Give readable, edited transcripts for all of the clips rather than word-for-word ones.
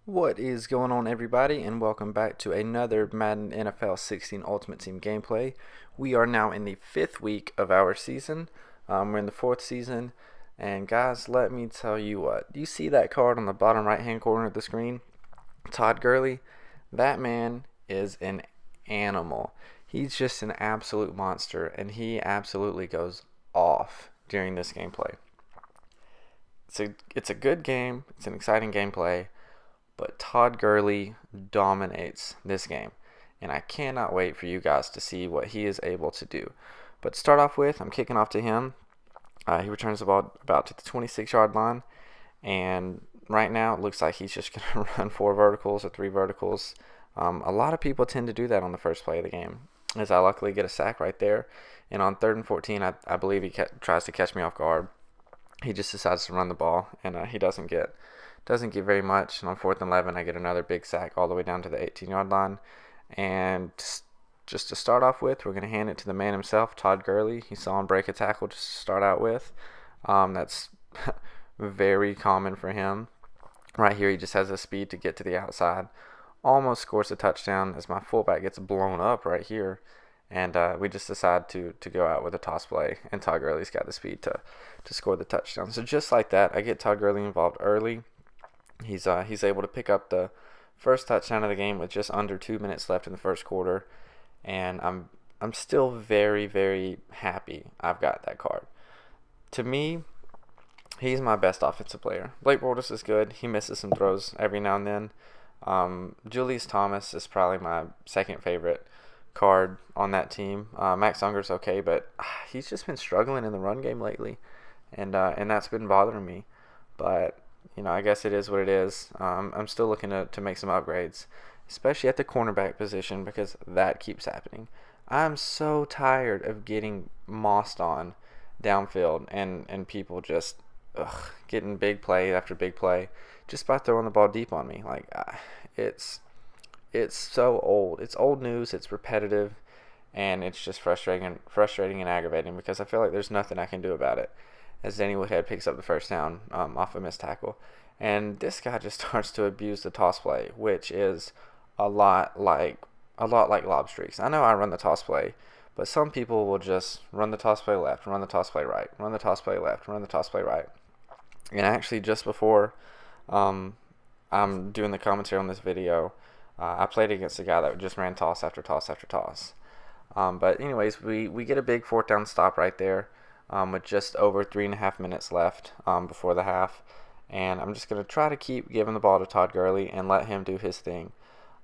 What is going on, everybody, and welcome back to another Madden NFL 16 Ultimate Team gameplay. We are now in the 5th week of our season. We're in the 4th season, and guys, let me tell you what. Do you see that card on the bottom right-hand corner of the screen? Todd Gurley? That man is an animal. He's just an absolute monster, and he absolutely goes off during this gameplay. It's a good game. It's an exciting gameplay. But Todd Gurley dominates this game, and I cannot wait for you guys to see what he is able to do. But to start off with, I'm kicking off to him. He returns the ball about to the 26-yard line, and right now it looks like he's just going to run 4 verticals or 3 verticals. A lot of people tend to do that on the first play of the game, as I luckily get a sack right there. And on 3rd and 14, I believe he tries to catch me off guard. He just decides to run the ball, and he doesn't get very much. And on 4th and 11, I get another big sack all the way down to the 18-yard line. And just to start off with, we're going to hand it to the man himself, Todd Gurley. You saw him break a tackle just to start out with. That's very common for him. Right here, he just has the speed to get to the outside. Almost scores a touchdown as my fullback gets blown up right here. And we just decide to go out with a toss play, and Todd Gurley's got the speed to score the touchdown. So just like that, I get Todd Gurley involved early. He's able to pick up the first touchdown of the game with just under 2 minutes left in the first quarter, and I'm still very, very happy I've got that card. To me, he's my best offensive player. Blake Bortles is good. He misses some throws every now and then. Julius Thomas is probably my second favorite card on that team. Max Unger's okay, but he's just been struggling in the run game lately, and that's been bothering me. But I guess it is what it is. I'm still looking to make some upgrades, especially at the cornerback position, because that keeps happening. I'm so tired of getting mossed on downfield and people just getting big play after big play just by throwing the ball deep on me. It's so old. It's old news. It's repetitive, and it's just frustrating and aggravating because I feel like there's nothing I can do about it. As Danny Woodhead picks up the first down off a missed tackle. And this guy just starts to abuse the toss play, which is a lot like lob streaks. I know I run the toss play, but some people will just run the toss play left, run the toss play right, run the toss play left, run the toss play right. And actually, just before I'm doing the commentary on this video, I played against a guy that just ran toss after toss after toss. But anyways, we get a big 4th down stop right there. With just over 3.5 minutes left before the half. And I'm just going to try to keep giving the ball to Todd Gurley and let him do his thing.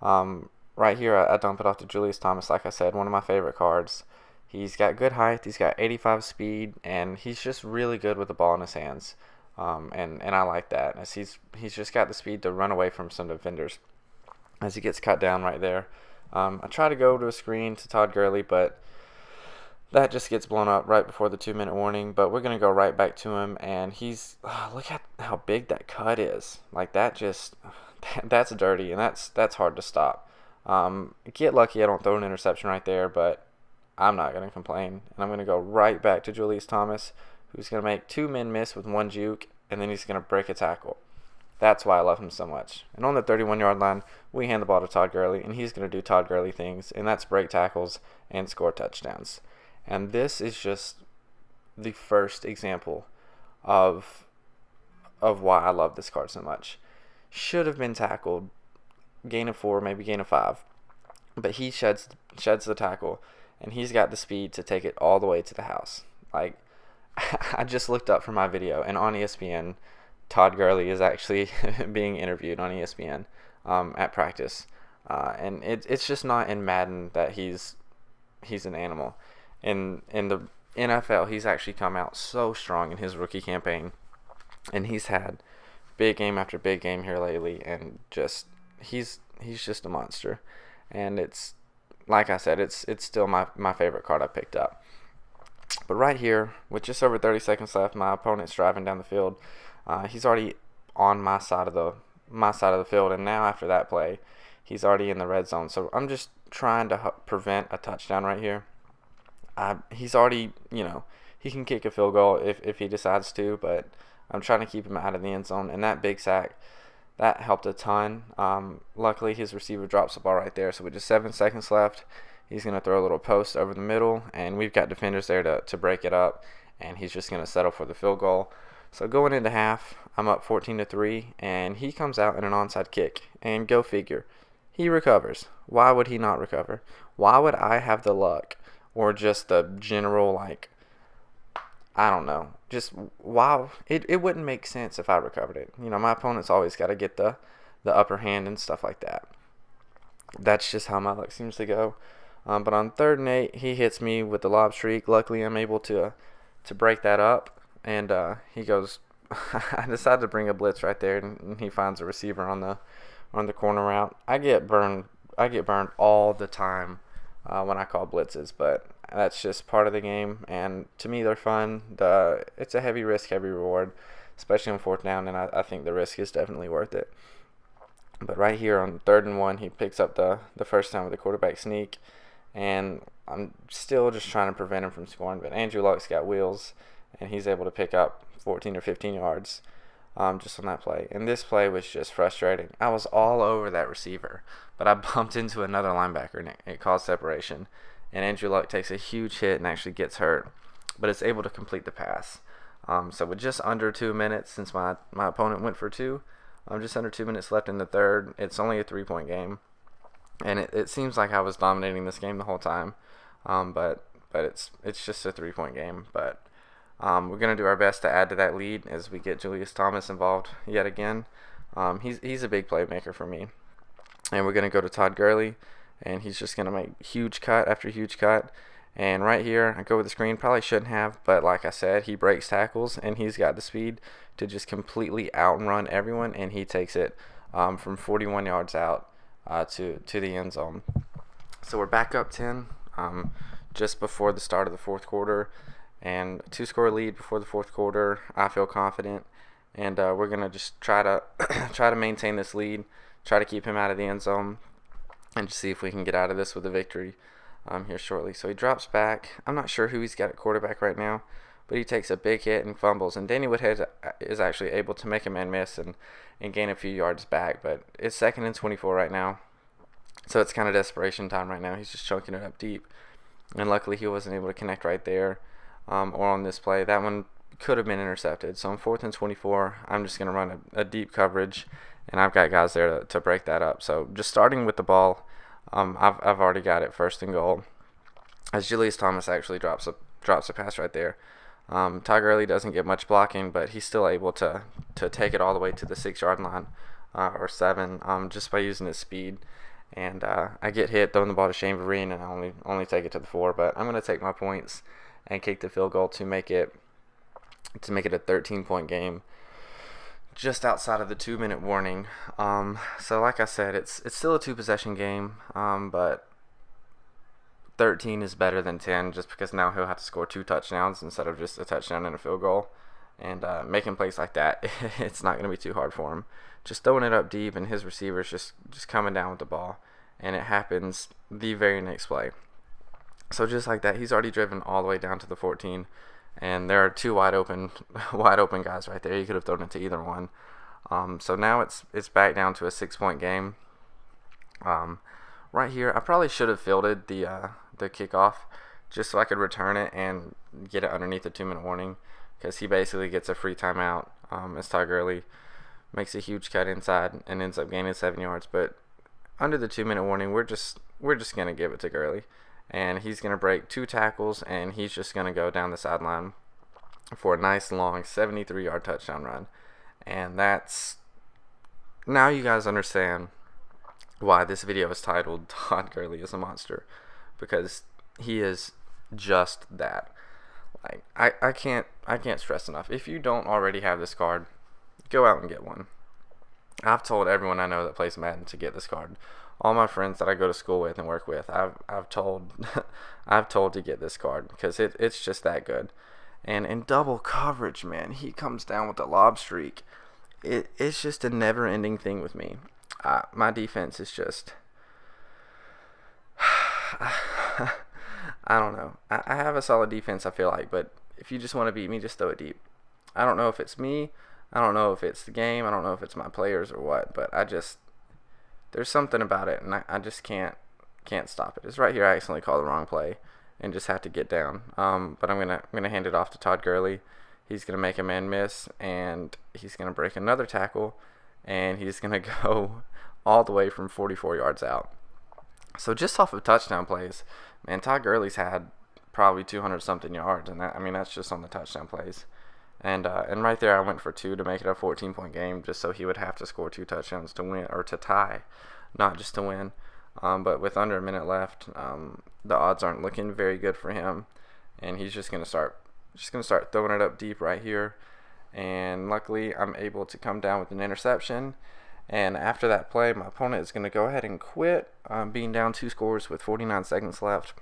Right here, I dump it off to Julius Thomas, like I said, one of my favorite cards. He's got good height, he's got 85 speed, and he's just really good with the ball in his hands. And I like that, as he's just got the speed to run away from some defenders as he gets cut down right there. I try to go to a screen to Todd Gurley, but that just gets blown up right before the 2-minute warning. But we're going to go right back to him, and look at how big that cut is. That's dirty, and that's hard to stop. Get lucky I don't throw an interception right there, but I'm not going to complain. And I'm going to go right back to Julius Thomas, who's going to make 2 men miss with 1 juke, and then he's going to break a tackle. That's why I love him so much. And on the 31-yard line, we hand the ball to Todd Gurley, and he's going to do Todd Gurley things, and that's break tackles and score touchdowns. And this is just the first example of why I love this card so much. Should have been tackled, gain of 4, maybe gain of 5, but he sheds the tackle, and he's got the speed to take it all the way to the house. I just looked up for my video, and on ESPN, Todd Gurley is actually being interviewed on ESPN at practice, and it's just not in Madden that he's an animal. In the NFL, he's actually come out so strong in his rookie campaign, and he's had big game after big game here lately, and he's just a monster. And it's, like I said, it's still my favorite card I picked up. But right here, with just over 30 seconds left, my opponent's driving down the field. He's already on my side of the field, and now after that play, he's already in the red zone. So I'm just trying to prevent a touchdown right here. He's already, he can kick a field goal if he decides to, but I'm trying to keep him out of the end zone. And that big sack That helped a ton. Luckily, his receiver drops the ball right there. So with just 7 seconds left, he's going to throw a little post over the middle, and we've got defenders there to break it up, and he's just going to settle for the field goal. So going into half, I'm up 14-3, and he comes out in an onside kick, and go figure, he recovers. Why would he not recover? Why would I have the luck or just the general, like, I don't know, just wow, it wouldn't make sense if I recovered it. You know, my opponent's always got to get the upper hand and stuff like that. That's just how my luck seems to go. But on 3rd and 8, he hits me with the lob streak. Luckily, I'm able to break that up, and he goes. I decided to bring a blitz right there, and he finds a receiver on the corner route. I get burned all the time when I call blitzes, but that's just part of the game, and to me, they're fun. It's a heavy risk, heavy reward, especially on 4th down, and I think the risk is definitely worth it. But right here on 3rd and 1, he picks up the first down with a quarterback sneak, and I'm still just trying to prevent him from scoring. But Andrew Luck's got wheels, and he's able to pick up 14 or 15 yards just on that play. And this play was just frustrating. I was all over that receiver, but I bumped into another linebacker, and it caused separation. And Andrew Luck takes a huge hit and actually gets hurt, but is able to complete the pass. So with just under 2 minutes, since my opponent went for 2, just under 2 minutes left in the 3rd. It's only a 3-point game, and it seems like I was dominating this game the whole time. But it's just a 3-point game. But we're gonna do our best to add to that lead as we get Julius Thomas involved yet again. He's a big playmaker for me, and we're gonna go to Todd Gurley, and he's just gonna make huge cut after huge cut. And right here, I go with the screen. Probably shouldn't have, but like I said, he breaks tackles, and he's got the speed to just completely outrun everyone, and he takes it from 41 yards out to the end zone. So we're back up 10 just before the start of the 4th quarter, and 2-score lead before the 4th quarter. I feel confident, and we're gonna just try to maintain this lead, try to keep him out of the end zone, and just see if we can get out of this with a victory here shortly. So he drops back. I'm not sure who he's got at quarterback right now, but he takes a big hit and fumbles. And Danny Woodhead is actually able to make a man miss and gain a few yards back. But it's 2nd and 24 right now, so it's kind of desperation time right now. He's just chunking it up deep. And luckily he wasn't able to connect right there or on this play. That one could have been intercepted. So on 4th and 24, I'm just going to run a deep coverage, and I've got guys there to break that up. So just starting with the ball, I've already got it 1st and goal, as Julius Thomas actually drops a pass right there. Todd Gurley doesn't get much blocking, but he's still able to take it all the way to the 6-yard line or 7 just by using his speed. And I get hit throwing the ball to Shane Vereen, and I only take it to the 4. But I'm going to take my points and kick the field goal to make it a 13-point game, just outside of the 2-minute warning. So like I said, it's still a 2-possession game, but 13 is better than 10, just because now he'll have to score 2 touchdowns instead of just a touchdown and a field goal. And making plays like that, it's not going to be too hard for him. Just throwing it up deep, and his receivers just coming down with the ball, and it happens the very next play. So just like that, he's already driven all the way down to the 14, and there are 2 wide open guys right there. He could have thrown it to either one. So now it's back down to a 6-point game. Right here, I probably should have fielded the kickoff just so I could return it and get it underneath the 2-minute warning, because he basically gets a free timeout as Todd Gurley makes a huge cut inside and ends up gaining 7 yards. But under the 2-minute warning, we're just gonna give it to Gurley, and he's gonna break 2 tackles, and he's just gonna go down the sideline for a nice long 73-yard touchdown run. And that's, now you guys understand why this video is titled Todd Gurley is a Monster, because he is just that. Like, I can't stress enough. If you don't already have this card, go out and get one. I've told everyone I know that plays Madden to get this card. All my friends that I go to school with and work with, I've told to get this card, because it's just that good. And in double coverage, man, he comes down with the lob streak. It's just a never-ending thing with me. My defense is just I don't know. I have a solid defense, I feel like, but if you just want to beat me, just throw it deep. I don't know if it's me. I don't know if it's the game, I don't know if it's my players or what, but there's something about it, and I just can't stop it. It's right here. I accidentally called the wrong play and just have to get down. But I'm gonna hand it off to Todd Gurley. He's gonna make a man miss, and he's gonna break another tackle, and he's gonna go all the way from 44 yards out. So just off of touchdown plays, man, Todd Gurley's had probably 200 something yards, and that's just on the touchdown plays. And right there, I went for 2 to make it a 14-point game, just so he would have to score 2 touchdowns to win, or to tie, not just to win. But with under a minute left, the odds aren't looking very good for him, and he's just gonna start throwing it up deep right here. And luckily, I'm able to come down with an interception. And after that play, my opponent is gonna go ahead and quit, being down 2 scores with 49 seconds left.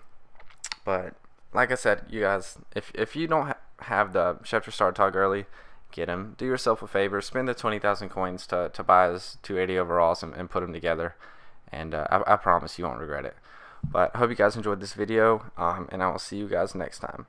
But like I said, you guys, if you don't have the Schefter Star Todd Gurley, get him. Do yourself a favor. Spend the 20,000 coins to buy his 280 overalls and put them together. And I promise you won't regret it. But I hope you guys enjoyed this video, and I will see you guys next time.